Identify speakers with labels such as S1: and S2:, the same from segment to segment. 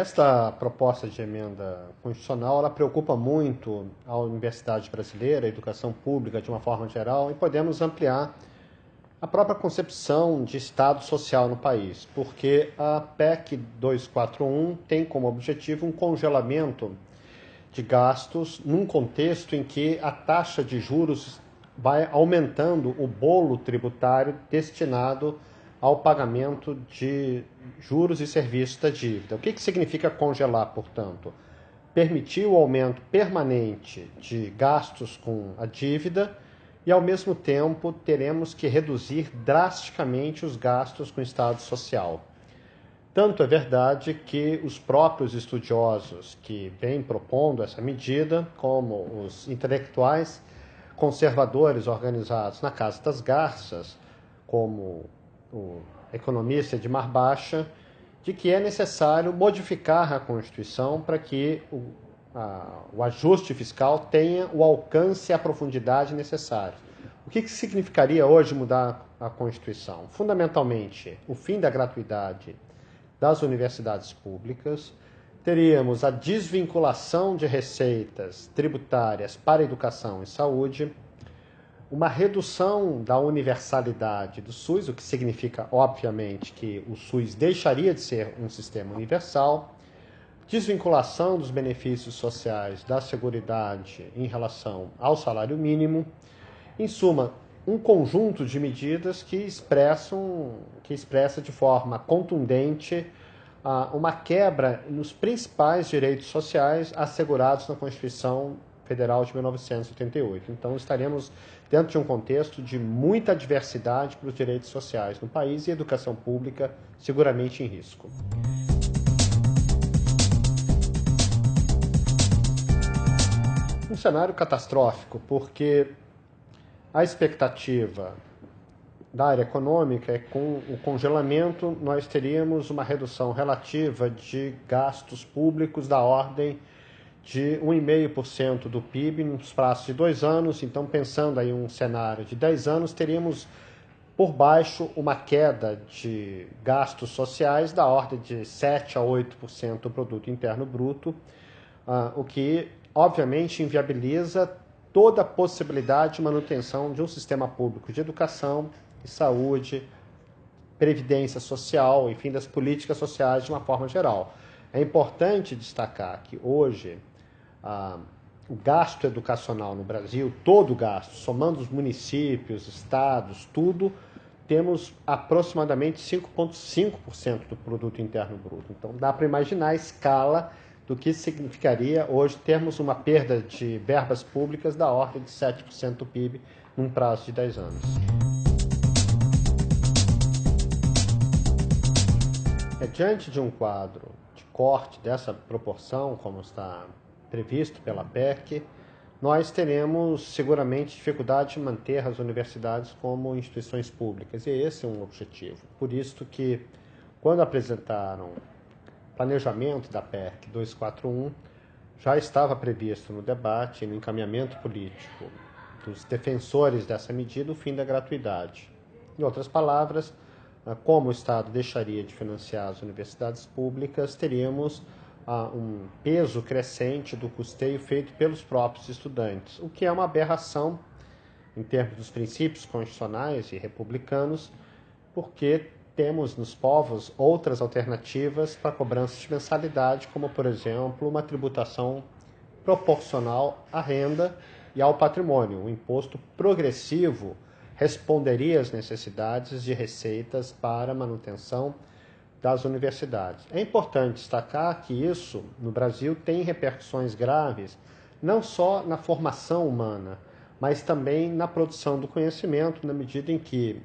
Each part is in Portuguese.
S1: Esta proposta de emenda constitucional, ela preocupa muito a universidade brasileira, a educação pública de uma forma geral, e podemos ampliar a própria concepção de Estado social no país, porque a PEC 241 tem como objetivo um congelamento de gastos num contexto em que a taxa de juros vai aumentando o bolo tributário destinado ao pagamento de juros e serviços da dívida. O que significa congelar, portanto? Permitir o aumento permanente de gastos com a dívida e, ao mesmo tempo, teremos que reduzir drasticamente os gastos com o Estado social. Tanto é verdade que os próprios estudiosos que vêm propondo essa medida, como os intelectuais conservadores organizados na Casa das Garças, como o economista Edmar Baixa, de que é necessário modificar a Constituição para que o ajuste fiscal tenha o alcance e a profundidade necessários. O que significaria hoje mudar a Constituição? Fundamentalmente, o fim da gratuidade das universidades públicas, teríamos a desvinculação de receitas tributárias para educação e saúde, uma redução da universalidade do SUS, o que significa, obviamente, que o SUS deixaria de ser um sistema universal, desvinculação dos benefícios sociais da Seguridade em relação ao salário mínimo, em suma, um conjunto de medidas que expressa de forma contundente uma quebra nos principais direitos sociais assegurados na Constituição Federal de 1988. Então, estaremos dentro de um contexto de muita diversidade para os direitos sociais no país e a educação pública seguramente em risco. Um cenário catastrófico, porque a expectativa da área econômica é que com o congelamento nós teríamos uma redução relativa de gastos públicos da ordem de 1,5% do PIB nos prazos de 2 anos. Então, pensando aí um cenário de 10 anos, teríamos por baixo uma queda de gastos sociais da ordem de 7 a 8% do produto interno bruto, o que obviamente inviabiliza toda a possibilidade de manutenção de um sistema público de educação e saúde, previdência social, enfim, das políticas sociais de uma forma geral. É importante destacar que hoje o gasto educacional no Brasil, todo o gasto, somando os municípios, estados, tudo, temos aproximadamente 5,5% do produto interno bruto. Então dá para imaginar a escala do que significaria hoje termos uma perda de verbas públicas da ordem de 7% do PIB num prazo de 10 anos. Diante de um quadro de corte dessa proporção, como está previsto pela PEC, nós teremos seguramente dificuldade de manter as universidades como instituições públicas, e esse é um objetivo. Por isso que, quando apresentaram planejamento da PEC 241, já estava previsto no debate e no encaminhamento político dos defensores dessa medida o fim da gratuidade. Em outras palavras, como o Estado deixaria de financiar as universidades públicas, teríamos um peso crescente do custeio feito pelos próprios estudantes, o que é uma aberração em termos dos princípios constitucionais e republicanos, porque temos nos povos outras alternativas para a cobrança de mensalidade, como, por exemplo, uma tributação proporcional à renda e ao patrimônio. O imposto progressivo responderia às necessidades de receitas para a manutenção das universidades. É importante destacar que isso, no Brasil, tem repercussões graves, não só na formação humana, mas também na produção do conhecimento, na medida em que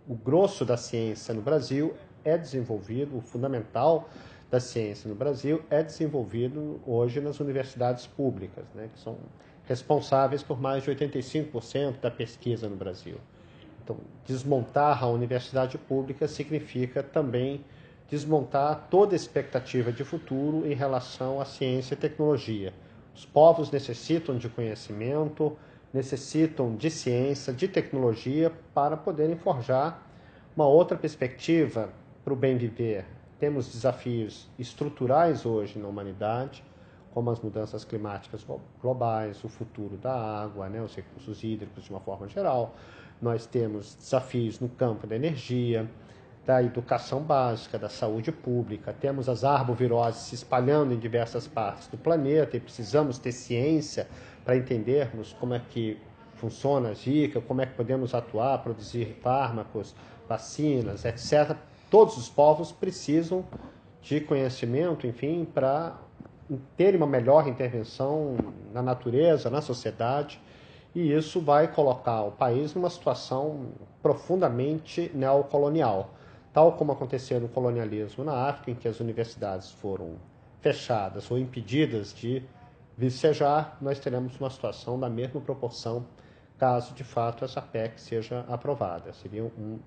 S1: o grosso da ciência no Brasil é desenvolvido, o fundamental da ciência no Brasil é desenvolvido hoje nas universidades públicas, né, que são responsáveis por mais de 85% da pesquisa no Brasil. Então, desmontar a universidade pública significa também desmontar toda expectativa de futuro em relação à ciência e tecnologia. Os povos necessitam de conhecimento, necessitam de ciência, de tecnologia para poderem forjar uma outra perspectiva para o bem viver temos desafios estruturais hoje na humanidade, como as mudanças climáticas globais, o futuro da água, né, os recursos hídricos de uma forma geral. Nós temos desafios no campo da energia, da educação básica, da saúde pública. Temos as arboviroses se espalhando em diversas partes do planeta e precisamos ter ciência para entendermos como é que funciona a Zika, como é que podemos atuar, produzir fármacos, vacinas, etc. Todos os povos precisam de conhecimento, enfim, para ter uma melhor intervenção na natureza, na sociedade, e isso vai colocar o país numa situação profundamente neocolonial, tal como aconteceu no colonialismo na África, em que as universidades foram fechadas ou impedidas de vicejar. Nós teremos uma situação da mesma proporção caso de fato essa PEC seja aprovada. Seria um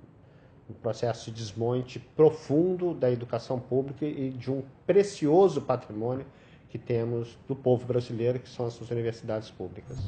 S1: processo de desmonte profundo da educação pública e de um precioso patrimônio que temos do povo brasileiro, que são as suas universidades públicas.